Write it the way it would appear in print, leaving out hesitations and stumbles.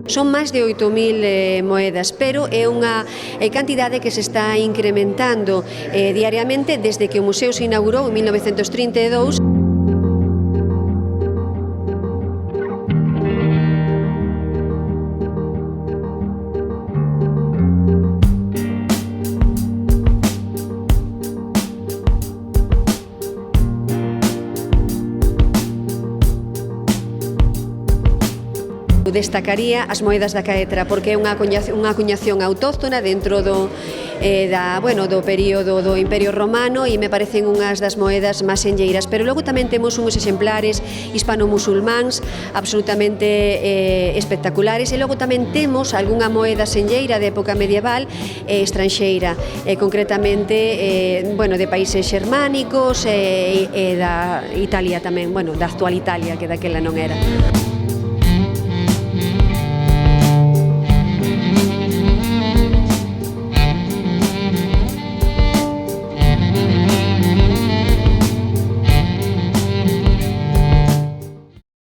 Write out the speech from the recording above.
Son máis de 8.000 moedas, pero é unha cantidade que se está incrementando diariamente desde que o museo se inaugurou en 1932. Destacaría as moedas da Caetra porque é unha acuñación autóctona dentro do período do Imperio Romano e me parecen unhas das moedas máis enlleiras, pero logo tamén temos uns exemplares hispano-musulmáns absolutamente espectaculares e logo tamén temos algunha moeda senlleira de época medieval estranxeira, concretamente de países xermánicos e da Italia tamén, da actual Italia, que daquela non era.